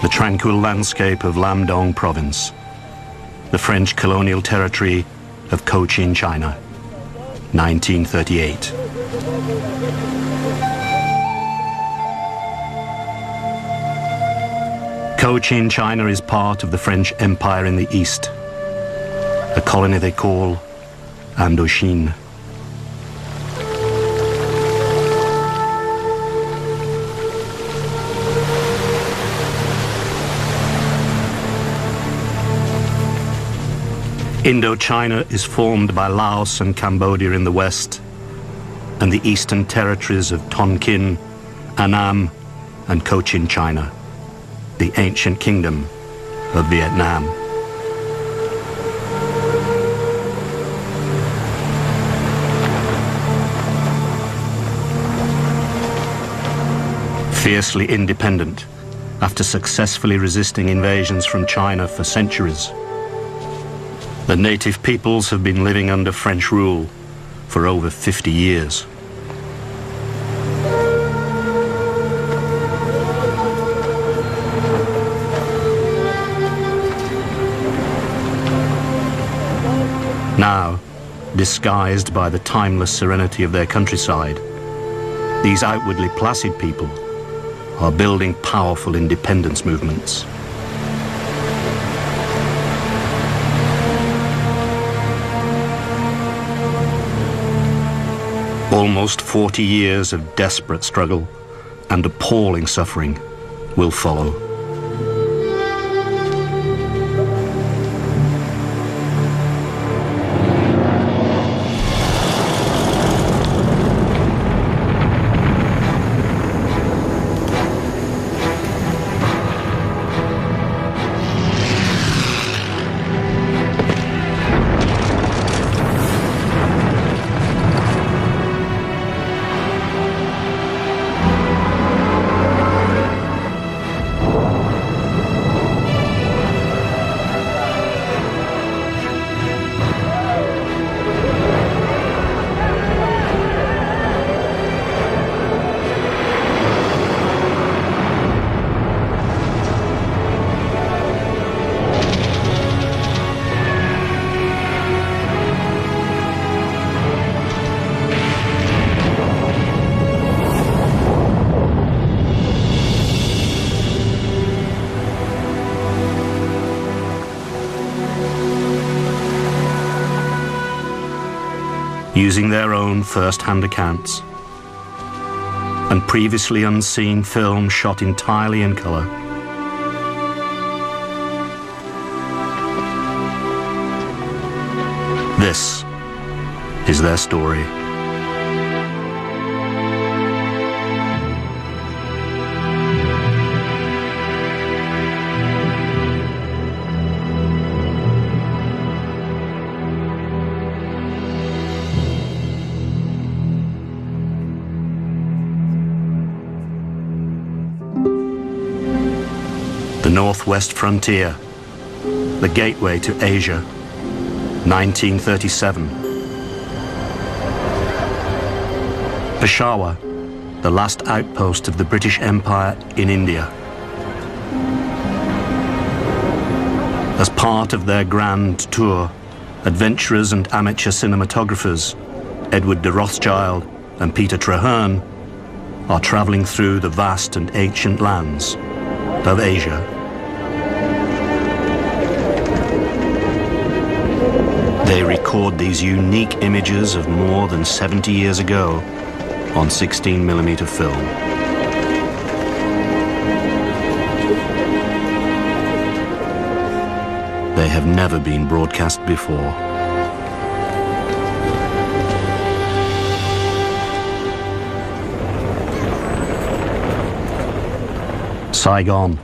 the tranquil landscape of Lamdong province, the French colonial territory of Cochin, China, 1938. Cochin, China is part of the French Empire in the east, a colony they call Indochine. Indochina is formed by Laos and Cambodia in the west, and the eastern territories of Tonkin, Annam, and Cochin China, the ancient kingdom of Vietnam. Fiercely independent, after successfully resisting invasions from China for centuries, the native peoples have been living under French rule for over 50 years. Now, disguised by the timeless serenity of their countryside, these outwardly placid people are building powerful independence movements. Almost 40 years of desperate struggle and appalling suffering will follow. Using their own first-hand accounts and previously unseen film shot entirely in color, this is their story. The Northwest Frontier, the gateway to Asia, 1937. Peshawar, the last outpost of the British Empire in India. As part of their grand tour, adventurers and amateur cinematographers, Edward de Rothschild and Peter Traherne, are traveling through the vast and ancient lands of Asia. They record these unique images of more than 70 years ago on 16mm film. They have never been broadcast before. Saigon,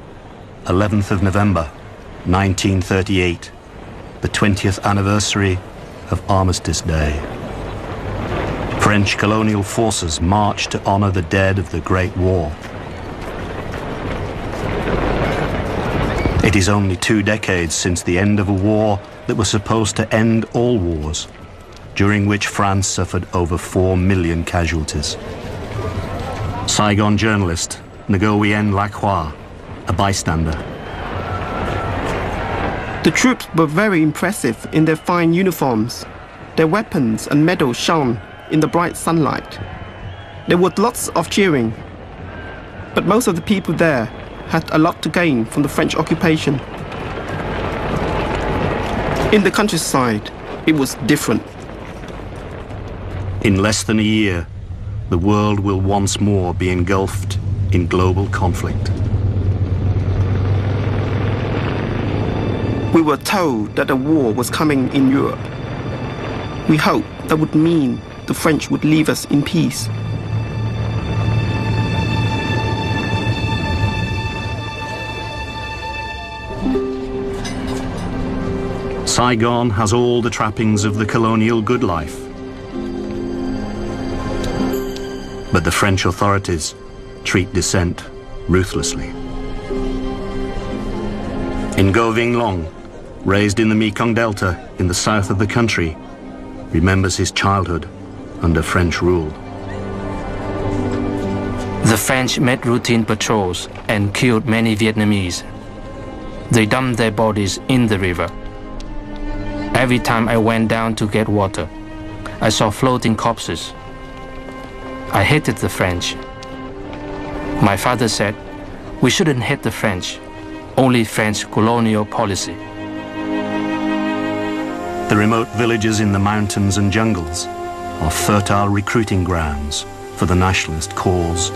11th of November, 1938. The 20th anniversary of Armistice Day. French colonial forces marched to honor the dead of the Great War. It is only 2 decades since the end of a war that was supposed to end all wars, during which France suffered over 4 million casualties. Saigon journalist Nguyen Lacroix a bystander. The troops were very impressive in their fine uniforms. Their weapons and medals shone in the bright sunlight. There was lots of cheering, but most of the people there had a lot to gain from the French occupation. In the countryside, it was different. In less than a year, the world will once more be engulfed in global conflict. We were told that a war was coming in Europe. We hoped that would mean the French would leave us in peace. Saigon has all the trappings of the colonial good life. But the French authorities treat dissent ruthlessly. Ngo Vinh Long, raised in the Mekong Delta in the south of the country, remembers his childhood under French rule. The French made routine patrols and killed many Vietnamese. They dumped their bodies in the river. Every time I went down to get water, I saw floating corpses. I hated the French. My father said, we shouldn't hate the French, only French colonial policy. The remote villages in the mountains and jungles are fertile recruiting grounds for the nationalist cause.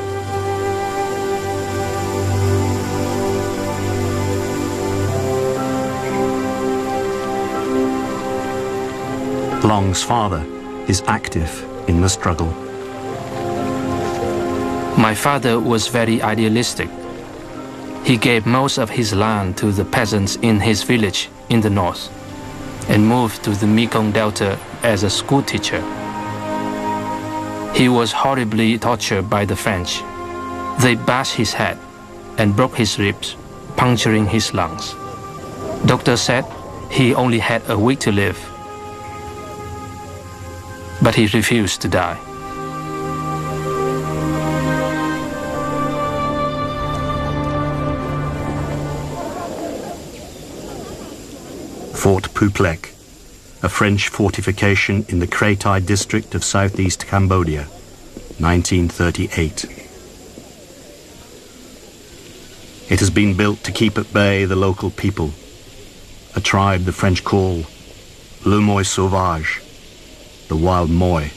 Long's father is active in the struggle. My father was very idealistic. He gave most of his land to the peasants in his village in the north and moved to the Mekong Delta as a school teacher. He was horribly tortured by the French. They bashed his head and broke his ribs, puncturing his lungs. Doctors said he only had a week to live, but he refused to die. Fort Puplek, a French fortification in the Kratai district of southeast Cambodia, 1938. It has been built to keep at bay the local people, a tribe the French call le Moi sauvage, the wild Moi.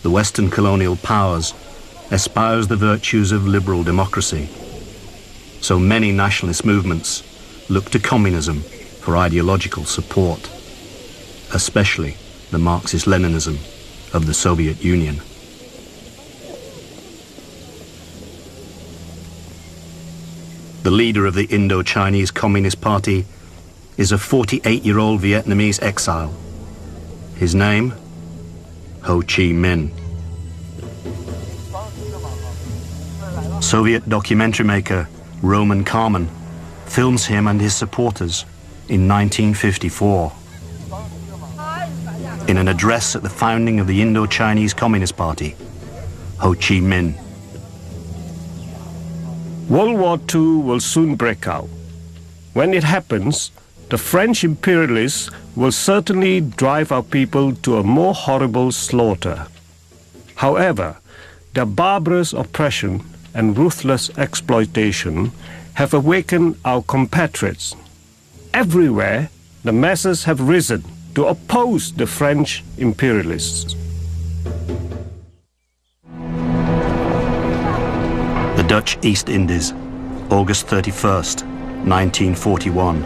The Western colonial powers espouse the virtues of liberal democracy, so many nationalist movements look to communism for ideological support, especially the Marxist-Leninism of the Soviet Union. The leader of the Indo-Chinese Communist Party is a 48-year-old Vietnamese exile. His name? Ho Chi Minh. Soviet documentary maker Roman Carmen films him and his supporters in 1954. In an address at the founding of the Indo-Chinese Communist Party, Ho Chi Minh. World War II will soon break out. When it happens, the French imperialists will certainly drive our people to a more horrible slaughter. However, their barbarous oppression and ruthless exploitation have awakened our compatriots. Everywhere, the masses have risen to oppose the French imperialists. The Dutch East Indies, August 31st, 1941.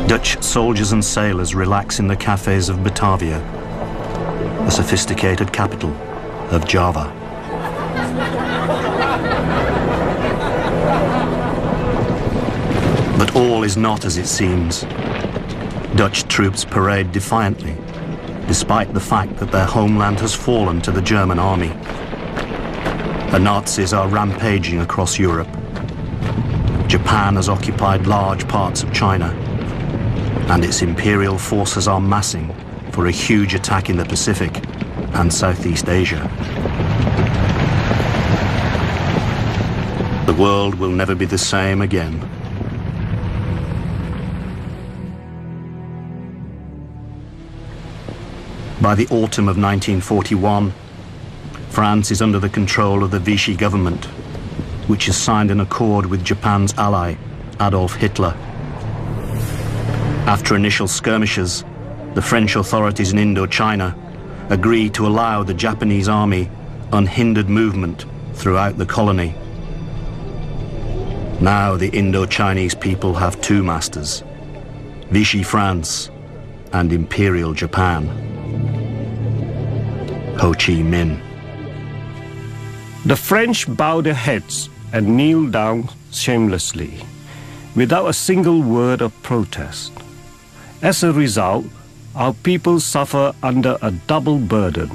Dutch soldiers and sailors relax in the cafes of Batavia, the sophisticated capital of Java. But all is not as it seems. Dutch troops parade defiantly, despite the fact that their homeland has fallen to the German army. The Nazis are rampaging across Europe. Japan has occupied large parts of China, and its imperial forces are massing for a huge attack in the Pacific and Southeast Asia. The world will never be the same again. By the autumn of 1941, France is under the control of the Vichy government, which has signed an accord with Japan's ally, Adolf Hitler. After initial skirmishes, the French authorities in Indochina agreed to allow the Japanese army unhindered movement throughout the colony. Now the Indo-Chinese people have two masters, Vichy France and Imperial Japan. Ho Chi Minh. The French bow their heads and kneel down shamelessly, without a single word of protest. As a result, our people suffer under a double burden.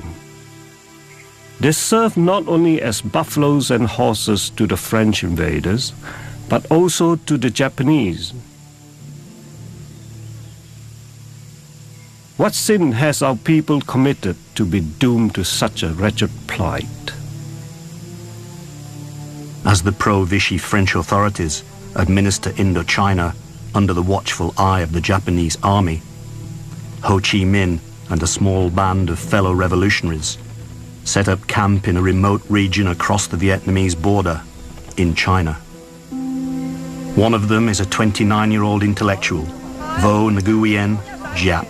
They serve not only as buffaloes and horses to the French invaders, but also to the Japanese. What sin has our people committed to be doomed to such a wretched plight? As the pro-Vichy French authorities administer Indochina under the watchful eye of the Japanese army, Ho Chi Minh and a small band of fellow revolutionaries set up camp in a remote region across the Vietnamese border in China. One of them is a 29-year-old intellectual, Vo Nguyen Giap.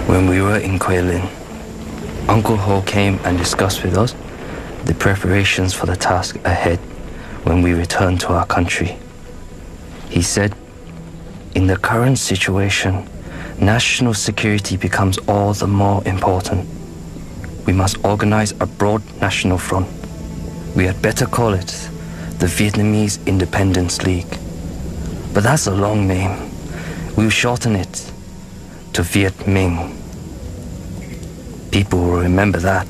When we were in Quay Lin, Uncle Ho came and discussed with us the preparations for the task ahead when we return to our country. He said, in the current situation, national security becomes all the more important. We must organize a broad national front. We had better call it the Vietnamese Independence League. But that's a long name. We'll shorten it to Viet Minh. People will remember that.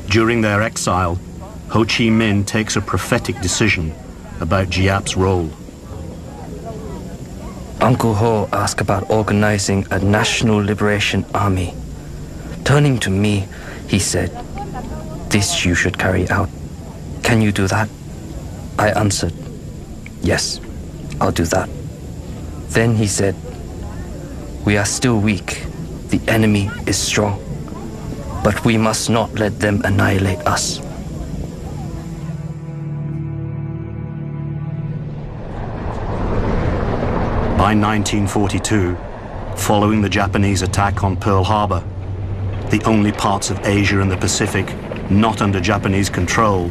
During their exile, Ho Chi Minh takes a prophetic decision about Giap's role. Uncle Ho asked about organizing a national liberation army. Turning to me, he said, "This you should carry out. Can you do that?" I answered, "Yes, I'll do that." Then he said, "We are still weak. The enemy is strong. But we must not let them annihilate us." By 1942, following the Japanese attack on Pearl Harbor, the only parts of Asia and the Pacific not under Japanese control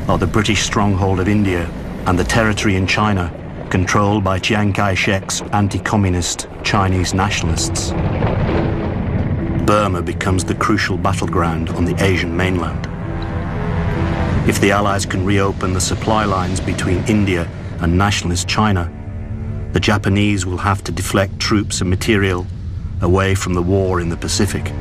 are the British stronghold of India and the territory in China controlled by Chiang Kai-shek's anti-communist Chinese nationalists. Burma becomes the crucial battleground on the Asian mainland. If the Allies can reopen the supply lines between India and nationalist China, the Japanese will have to deflect troops and material away from the war in the Pacific.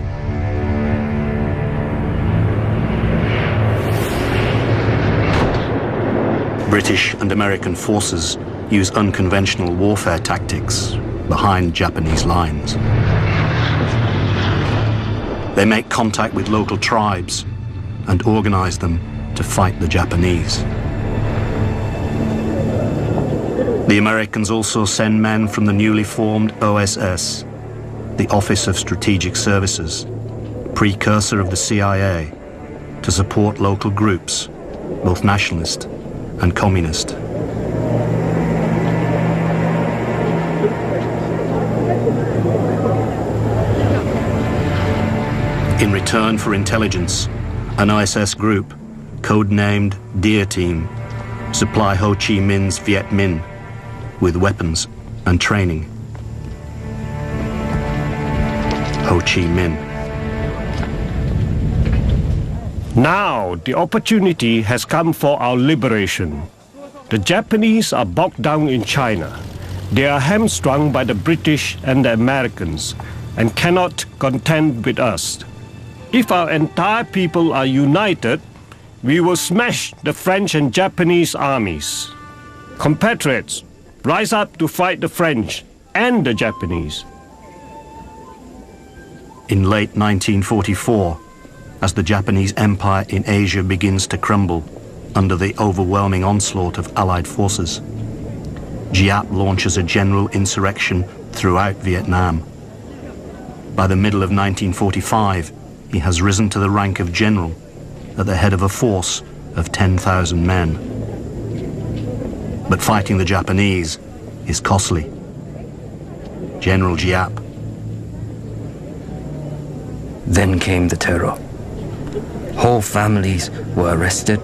British and American forces use unconventional warfare tactics behind Japanese lines. They make contact with local tribes and organize them to fight the Japanese. The Americans also send men from the newly formed OSS, the Office of Strategic Services, precursor of the CIA, to support local groups, both nationalist and communist. In return for intelligence, an OSS group, codenamed Deer Team, supply Ho Chi Minh's Viet Minh with weapons and training. Ho Chi Minh. Now the opportunity has come for our liberation. The Japanese are bogged down in China. They are hamstrung by the British and the Americans and cannot contend with us. If our entire people are united, we will smash the French and Japanese armies. Compatriots, rise up to fight the French and the Japanese. In late 1944, as the Japanese empire in Asia begins to crumble under the overwhelming onslaught of Allied forces. Giap launches a general insurrection throughout Vietnam. By the middle of 1945, he has risen to the rank of general at the head of a force of 10,000 men. But fighting the Japanese is costly. General Giap. Then came the terror. Whole families were arrested,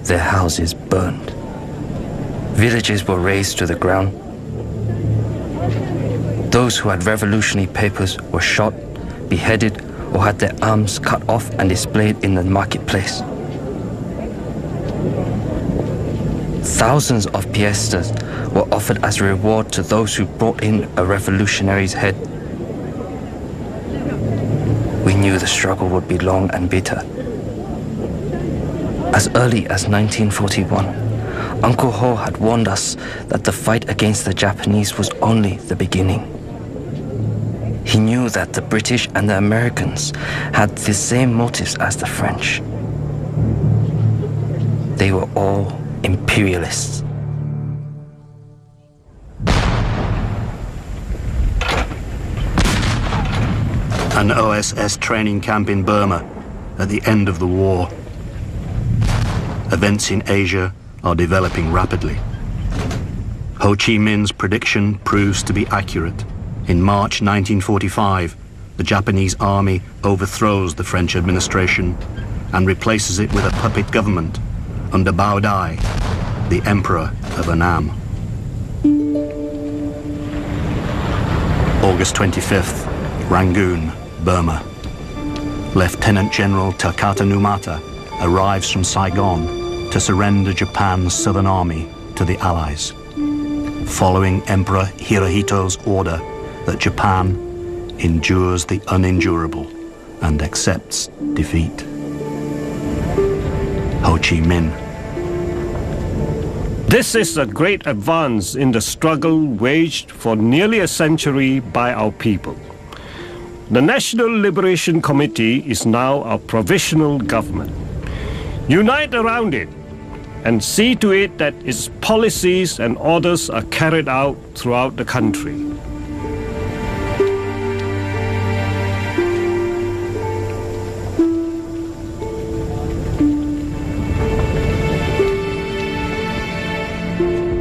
their houses burned. Villages were razed to the ground. Those who had revolutionary papers were shot, beheaded, or had their arms cut off and displayed in the marketplace. Thousands of piastres were offered as a reward to those who brought in a revolutionary's head. We knew the struggle would be long and bitter. As early as 1941, Uncle Ho had warned us that the fight against the Japanese was only the beginning. He knew that the British and the Americans had the same motives as the French. They were all imperialists. An OSS training camp in Burma at the end of the war. Events in Asia are developing rapidly. Ho Chi Minh's prediction proves to be accurate. In March 1945, the Japanese army overthrows the French administration and replaces it with a puppet government under Bao Dai, the Emperor of Annam. August 25th, Rangoon, Burma. Lieutenant General Takata Numata arrives from Saigon to surrender Japan's Southern Army to the Allies, following Emperor Hirohito's order that Japan endures the unendurable and accepts defeat. Ho Chi Minh. This is a great advance in the struggle waged for nearly a century by our people. The National Liberation Committee is now our provisional government. Unite around it and see to it that its policies and orders are carried out throughout the country.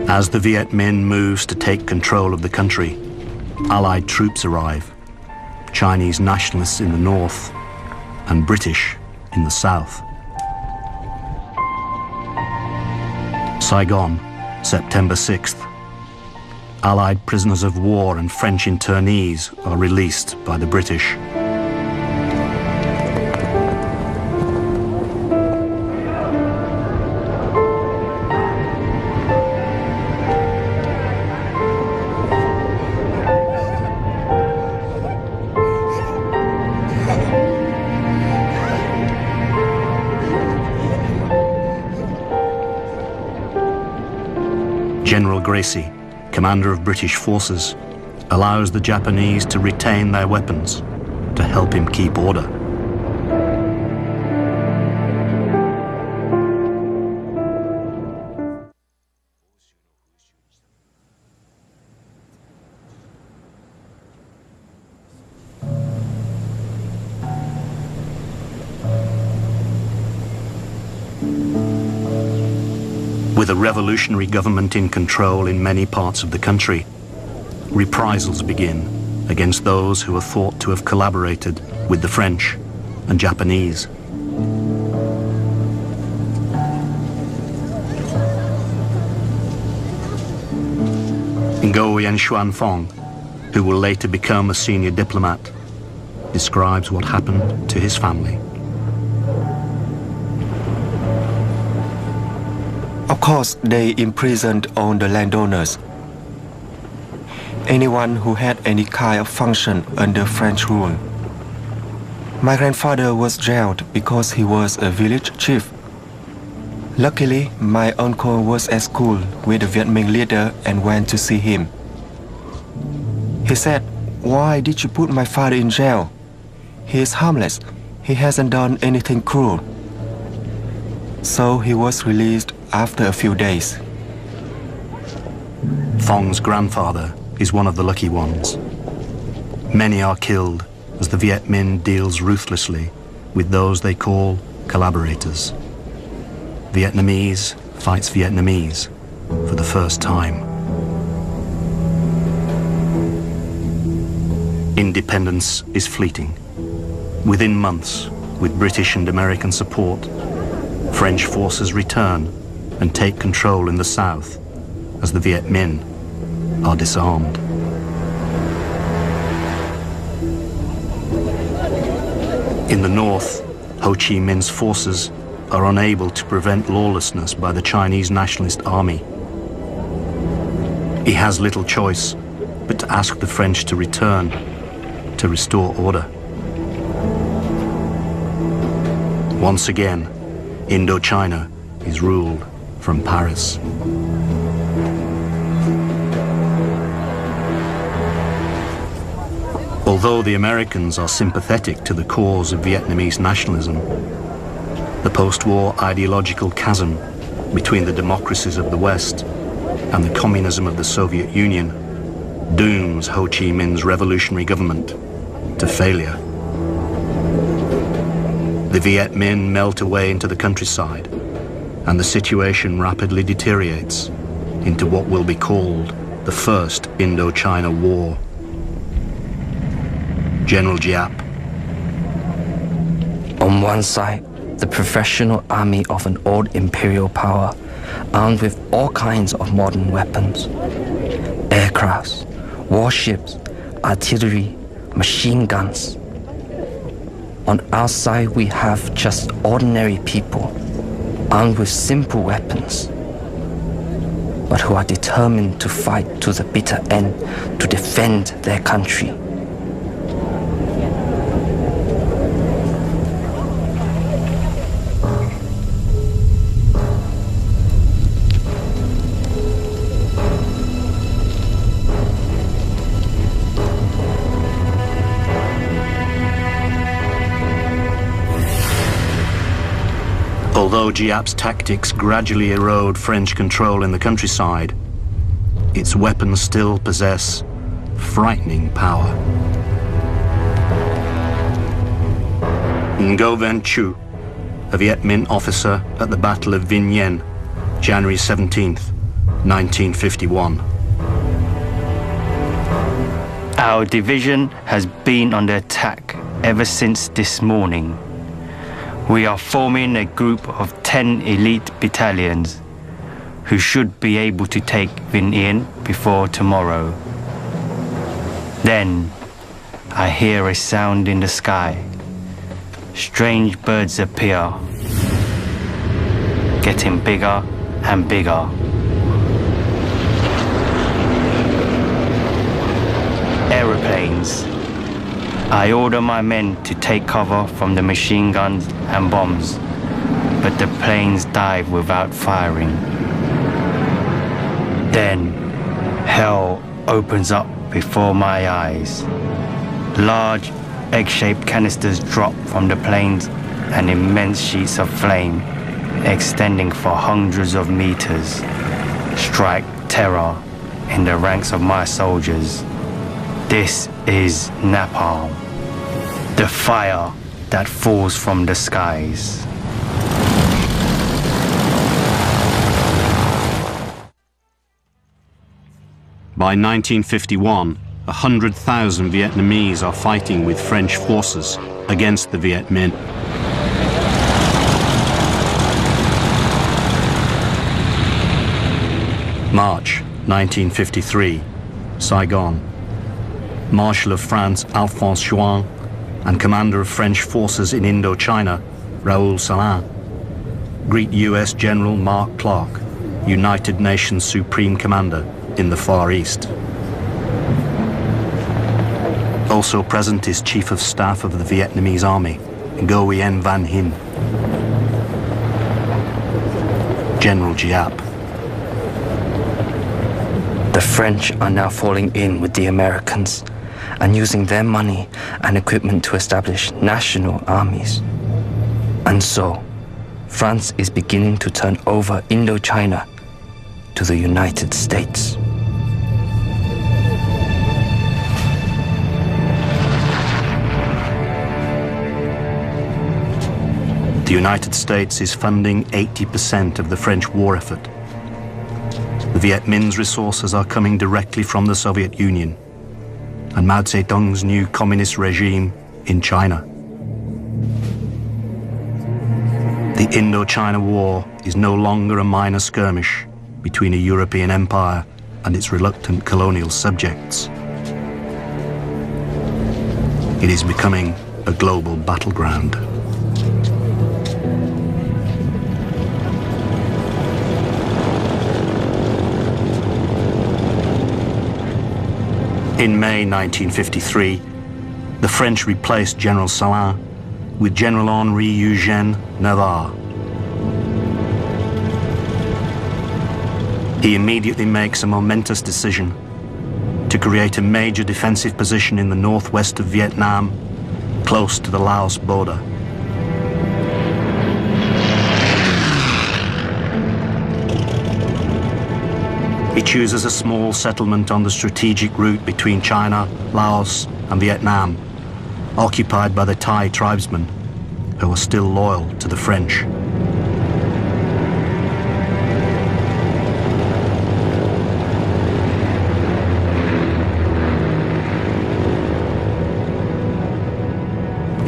As the Viet Minh moves to take control of the country, Allied troops arrive, Chinese nationalists in the north and British in the south. Saigon, September 6th. Allied prisoners of war and French internees are released by the British. General Gracie, commander of British forces, allows the Japanese to retain their weapons to help him keep order. With a revolutionary government in control in many parts of the country, reprisals begin against those who are thought to have collaborated with the French and Japanese. Ngo Yen Xuan Fong, who will later become a senior diplomat, describes what happened to his family. Of course, they imprisoned all the landowners. Anyone who had any kind of function under French rule. My grandfather was jailed because he was a village chief. Luckily, my uncle was at school with the Viet Minh leader and went to see him. He said, "Why did you put my father in jail? He is harmless. he hasn't done anything cruel. So he was released after a few days. Thong's grandfather is one of the lucky ones. Many are killed as the Viet Minh deals ruthlessly with those they call collaborators. Vietnamese fights Vietnamese for the first time. Independence is fleeting. Within months, with British and American support, French forces return and take control in the south as the Viet Minh are disarmed. In the north, Ho Chi Minh's forces are unable to prevent lawlessness by the Chinese Nationalist Army. He has little choice but to ask the French to return to restore order. Once again, Indochina is ruled from Paris. Although the Americans are sympathetic to the cause of Vietnamese nationalism, the post-war ideological chasm between the democracies of the West and the communism of the Soviet Union dooms Ho Chi Minh's revolutionary government to failure. The Viet Minh melt away into the countryside, and the situation rapidly deteriorates into what will be called the First Indochina War. General Giap. On one side, the professional army of an old imperial power, armed with all kinds of modern weapons, aircrafts, warships, artillery, machine guns. On our side, we have just ordinary people, armed with simple weapons, but who are determined to fight to the bitter end to defend their country. Although Giap's tactics gradually erode French control in the countryside, its weapons still possess frightening power. Ngo Van Chu, a Viet Minh officer at the Battle of VinhIen, January 17th, 1951. Our division has been on the attack ever since this morning. We are forming a group of 10 elite battalions who should be able to take Vinh Yên before tomorrow. Then I hear a sound in the sky. Strange birds appear, getting bigger and bigger. Aeroplanes. I order my men to take cover from the machine guns and bombs, but the planes dive without firing. Then, hell opens up before my eyes. Large, egg-shaped canisters drop from the planes, and immense sheets of flame, extending for hundreds of meters, strike terror in the ranks of my soldiers. This is napalm, the fire that falls from the skies. By 1951, 100,000 Vietnamese are fighting with French forces against the Viet Minh. March 1953, Saigon. Marshal of France Alphonse Juin and Commander of French forces in Indochina, Raoul Salin, greet US General Mark Clark, United Nations Supreme Commander in the Far East. Also present is Chief of Staff of the Vietnamese Army, Nguyen Van Hin. General Giap. The French are now falling in with the Americans, and using their money and equipment to establish national armies. And so, France is beginning to turn over Indochina to the United States. The United States is funding 80% of the French war effort. The Viet Minh's resources are coming directly from the Soviet Union and Mao Zedong's new communist regime in China. The Indochina War is no longer a minor skirmish between a European empire and its reluctant colonial subjects. It is becoming a global battleground. In May 1953, the French replaced General Salin with General Henri Eugène Navarre. He immediately makes a momentous decision to create a major defensive position in the northwest of Vietnam, close to the Laos border. He chooses a small settlement on the strategic route between China, Laos, and Vietnam, occupied by the Thai tribesmen, who are still loyal to the French.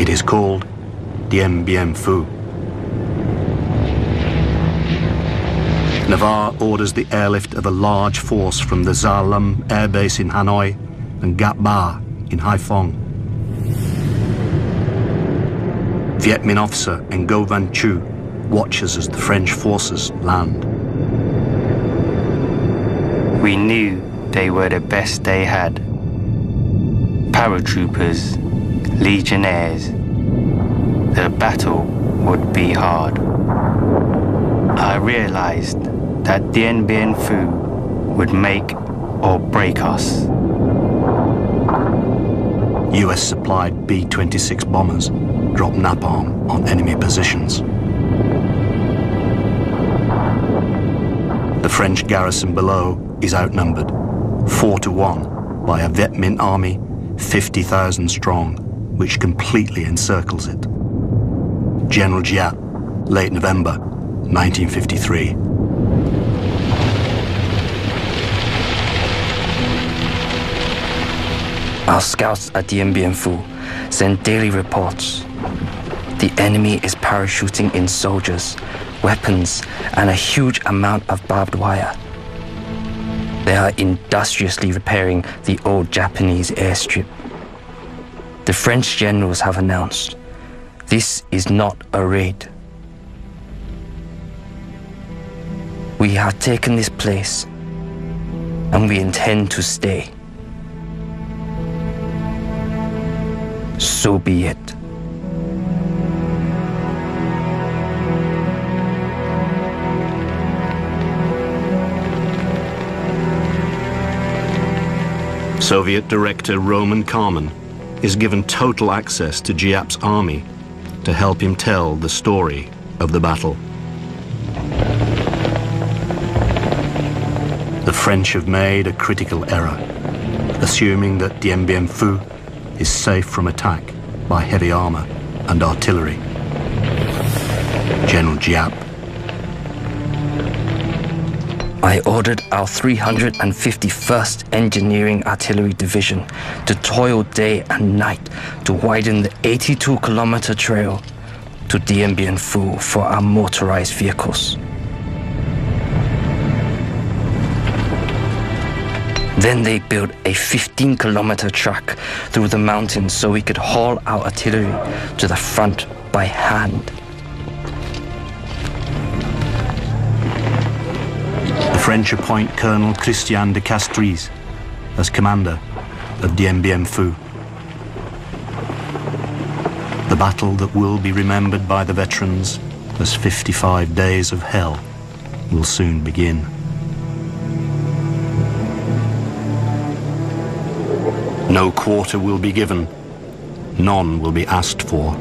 It is called Dien Bien Phu. Navarre orders the airlift of a large force from the Gia Lam Air Base in Hanoi and Gap Ba in Haiphong. Viet Minh officer Ngo Van Chu watches as the French forces land. We knew they were the best they had. Paratroopers, legionnaires. The battle would be hard. I realized that Dien Bien Phu would make or break us. US-supplied B-26 bombers drop napalm on enemy positions. The French garrison below is outnumbered 4-1 by a Viet Minh army 50,000 strong, which completely encircles it. General Giap, late November 1953. Our scouts at Dien Bien Phu send daily reports. The enemy is parachuting in soldiers, weapons, and a huge amount of barbed wire. They are industriously repairing the old Japanese airstrip. The French generals have announced, this is not a raid. We have taken this place, and we intend to stay. So be it. Soviet director Roman Kármán is given total access to Giap's army to help him tell the story of the battle. The French have made a critical error, assuming that Dien Bien Phu is safe from attack by heavy armor and artillery. General Giap. I ordered our 351st Engineering Artillery Division to toil day and night to widen the 82-kilometer trail to Dien Bien Phu for our motorized vehicles. Then they built a 15-kilometer track through the mountains so we could haul our artillery to the front by hand. The French appoint Colonel Christian de Castries as commander of Dien Bien Phu. The battle that will be remembered by the veterans as 55 days of hell will soon begin. No quarter will be given. None will be asked for.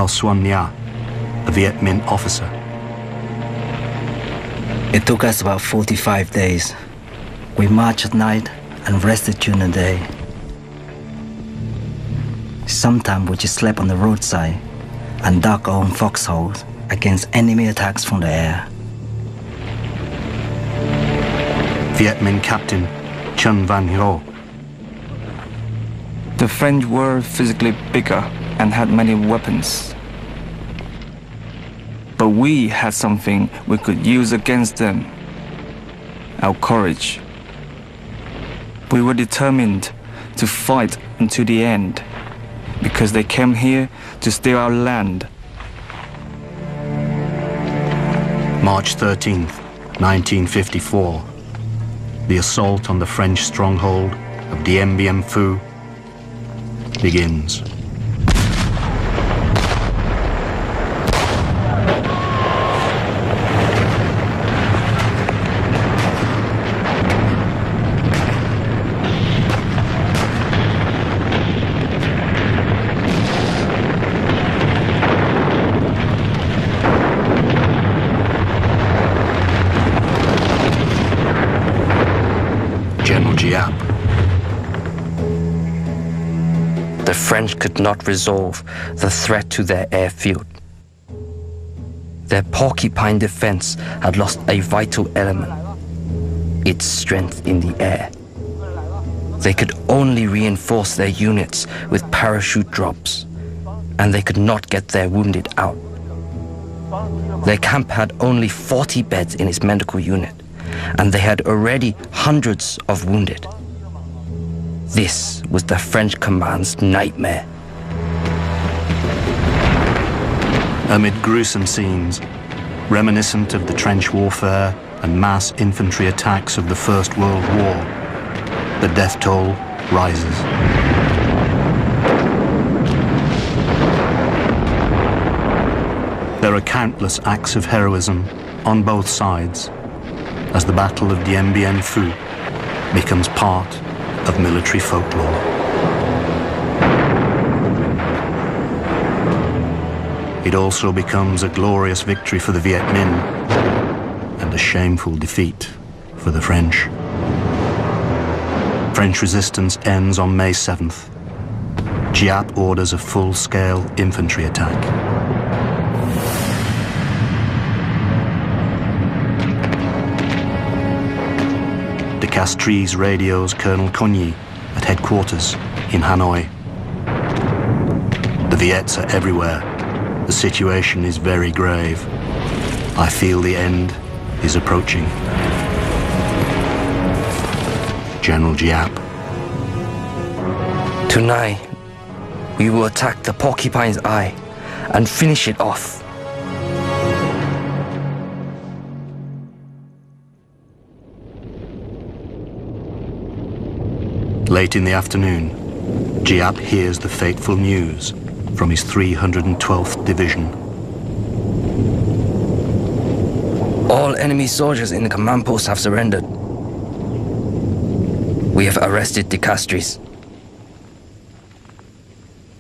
Xuan Nha, a Viet Minh officer. It took us about 45 days. We marched at night and rested during the day. Sometimes we just slept on the roadside and dug our own foxholes against enemy attacks from the air. Viet Minh Captain Chun Van Ho. The French were physically bigger and had many weapons. But we had something we could use against them: our courage. We were determined to fight until the end, because they came here to steal our land. March 13th, 1954. The assault on the French stronghold of Dien Bien Phu begins. The French could not resolve the threat to their airfield. Their porcupine defense had lost a vital element: its strength in the air. They could only reinforce their units with parachute drops, and they could not get their wounded out. Their camp had only 40 beds in its medical unit, and they had already hundreds of wounded. This was the French command's nightmare. Amid gruesome scenes, reminiscent of the trench warfare and mass infantry attacks of the First World War, the death toll rises. There are countless acts of heroism on both sides as the Battle of Dien Bien Phu becomes part of military folklore. It also becomes a glorious victory for the Viet Minh and a shameful defeat for the French. French resistance ends on May 7th. Giap orders a full-scale infantry attack. De Castries radios Colonel Cogny at headquarters in Hanoi. The Viets are everywhere. The situation is very grave. I feel the end is approaching. General Giap. Tonight, we will attack the Porcupine's Eye and finish it off. Late in the afternoon, Giap hears the fateful news from his 312th Division. All enemy soldiers in the command post have surrendered. We have arrested De Castries.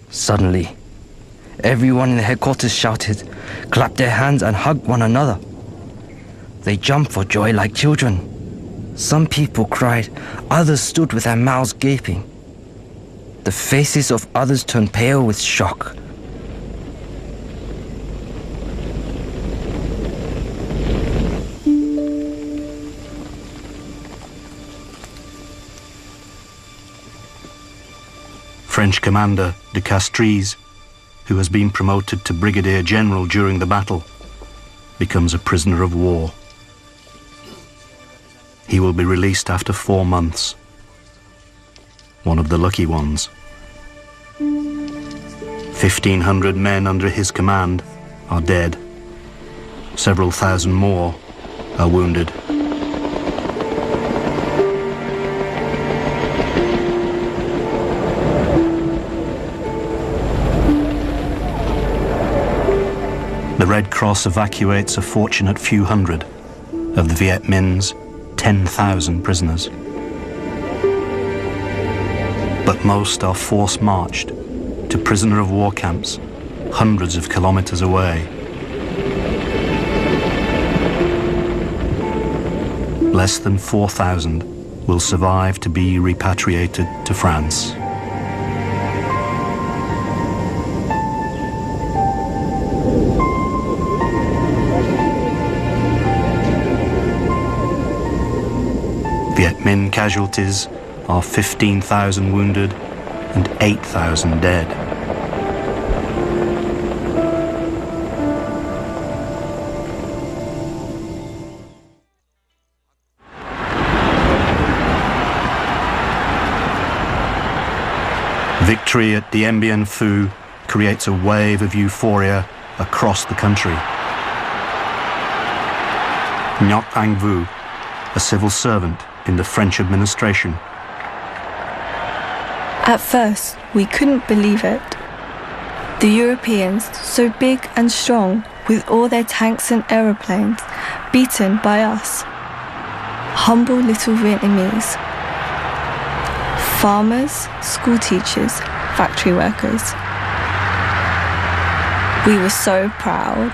Suddenly, everyone in the headquarters shouted, clapped their hands and hugged one another. They jumped for joy like children. Some people cried, others stood with their mouths gaping. The faces of others turned pale with shock. French commander De Castries, who has been promoted to brigadier general during the battle, becomes a prisoner of war. He will be released after 4 months. One of the lucky ones. 1,500 men under his command are dead. Several thousand more are wounded. The Red Cross evacuates a fortunate few hundred of the Viet Minh's 10,000 prisoners. But most are force-marched to prisoner of war camps hundreds of kilometers away. Less than 4,000 will survive to be repatriated to France. Viet Minh casualties are 15,000 wounded and 8,000 dead. Victory at Dien Bien Phu creates a wave of euphoria across the country. Ngoc Anh Vu, a civil servant in the French administration. At first, we couldn't believe it. The Europeans, so big and strong, with all their tanks and aeroplanes, beaten by us. Humble little Vietnamese. Farmers, school teachers, factory workers. We were so proud.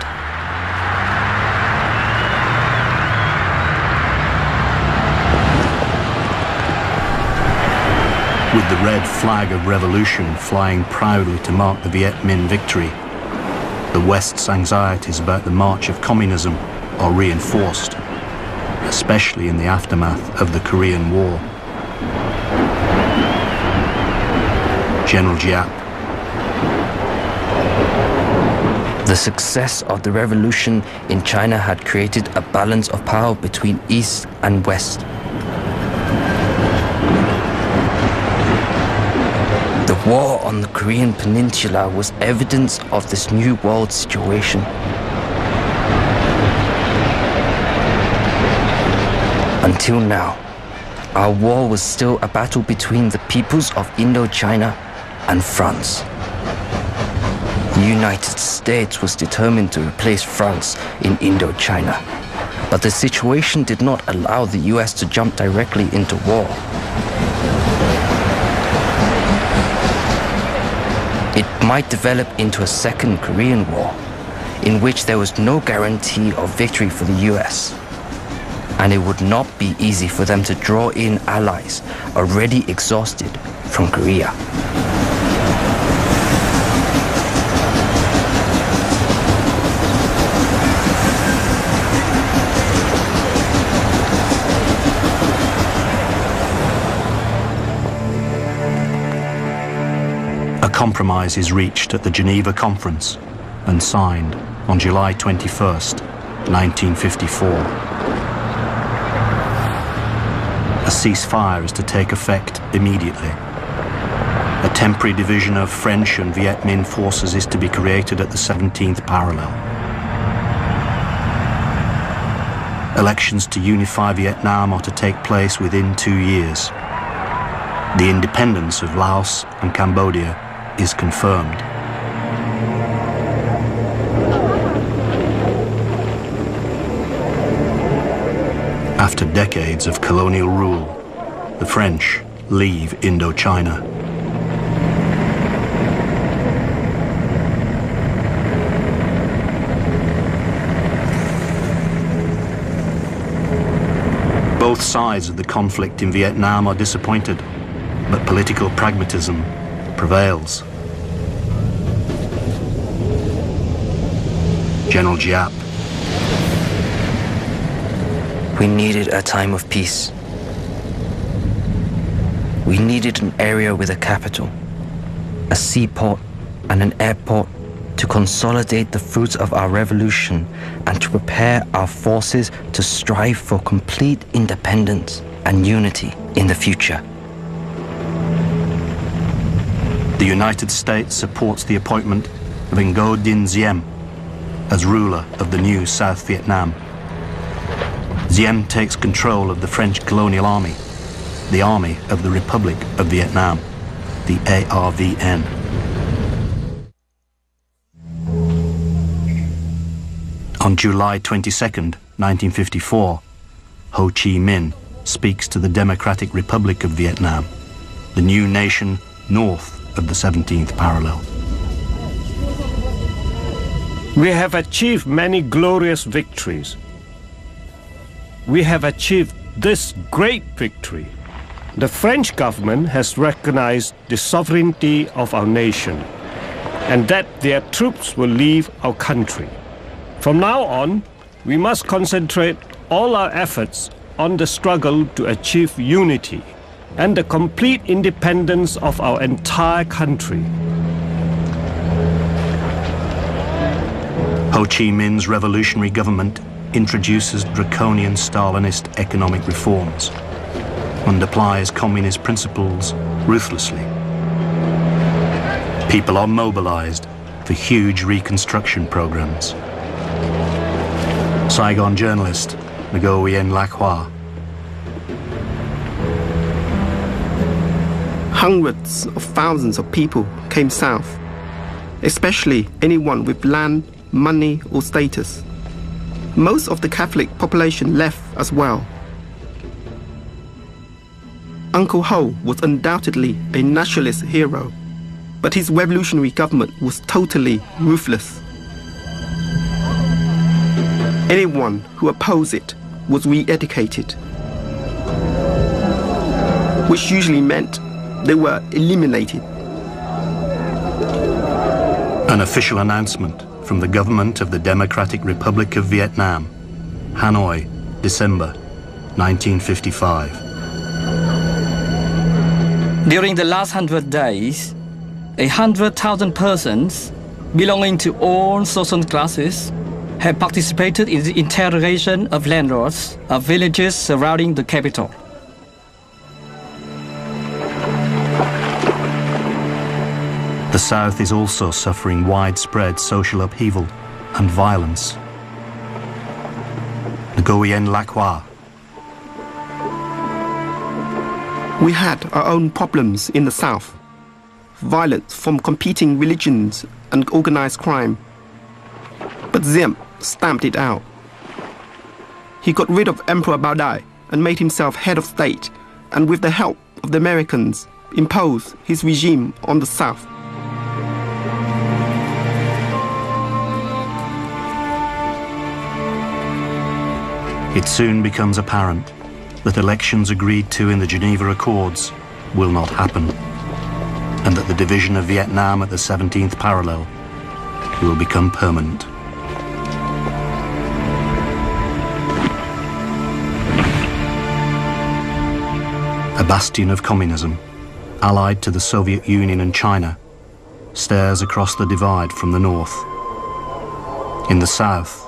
With the red flag of revolution flying proudly to mark the Viet Minh victory, the West's anxieties about the march of communism are reinforced, especially in the aftermath of the Korean War. General Giap. The success of the revolution in China had created a balance of power between East and West. The war on the Korean peninsula was evidence of this new world situation. Until now, our war was still a battle between the peoples of Indochina and France. The United States was determined to replace France in Indochina, but the situation did not allow the US to jump directly into war. It might develop into a second Korean War, in which there was no guarantee of victory for the US. And it would not be easy for them to draw in allies already exhausted from Korea. A compromise is reached at the Geneva Conference and signed on July 21st, 1954. A ceasefire is to take effect immediately. A temporary division of French and Viet Minh forces is to be created at the 17th parallel. Elections to unify Vietnam are to take place within 2 years. The independence of Laos and Cambodia is confirmed. After decades of colonial rule, the French leave Indochina. Both sides of the conflict in Vietnam are disappointed, but political pragmatism prevails. General Giap. We needed a time of peace. We needed an area with a capital, a seaport and an airport to consolidate the fruits of our revolution and to prepare our forces to strive for complete independence and unity in the future. The The United States supports the appointment of Ngo Dinh Diem as ruler of the new South Vietnam. Diem takes control of the French colonial army, the Army of the Republic of Vietnam, the ARVN. On July 22nd, 1954, Ho Chi Minh speaks to the Democratic Republic of Vietnam, the new nation north of the 17th parallel. We have achieved many glorious victories. We have achieved this great victory. The French government has recognized the sovereignty of our nation and that their troops will leave our country. From now on, we must concentrate all our efforts on the struggle to achieve unity and the complete independence of our entire country. Ho Chi Minh's revolutionary government introduces draconian Stalinist economic reforms and applies communist principles ruthlessly. People are mobilized for huge reconstruction programs. Saigon journalist Nguyen Lac Hoa. Hundreds of thousands of people came south, especially anyone with land, money or status. Most of the Catholic population left as well. Uncle Ho was undoubtedly a nationalist hero, but his revolutionary government was totally ruthless. Anyone who opposed it was re-educated, which usually meant they were eliminated. An official announcement from the government of the Democratic Republic of Vietnam, Hanoi, December 1955. During the last 100 days, 100,000 persons belonging to all social classes have participated in the interrogation of landlords of villages surrounding the capital. The South is also suffering widespread social upheaval and violence. Nguyen Lac Hoa. We had our own problems in the South. Violence from competing religions and organized crime. But Diem stamped it out. He got rid of Emperor Bao Dai and made himself head of state, and with the help of the Americans, imposed his regime on the South. It soon becomes apparent that elections agreed to in the Geneva Accords will not happen, and that the division of Vietnam at the 17th parallel will become permanent. A bastion of communism, allied to the Soviet Union and China, stares across the divide from the north. In the south,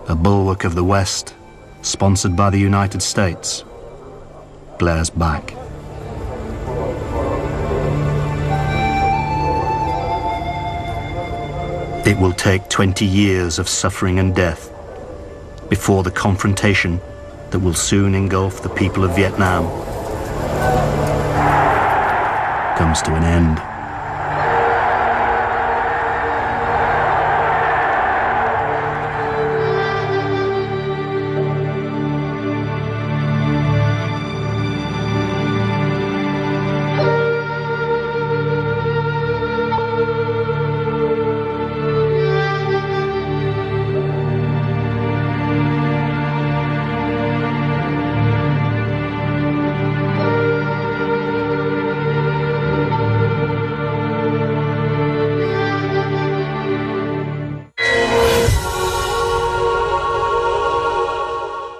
a bulwark of the West, sponsored by the United States, glares back. It will take 20 years of suffering and death before the confrontation that will soon engulf the people of Vietnam comes to an end.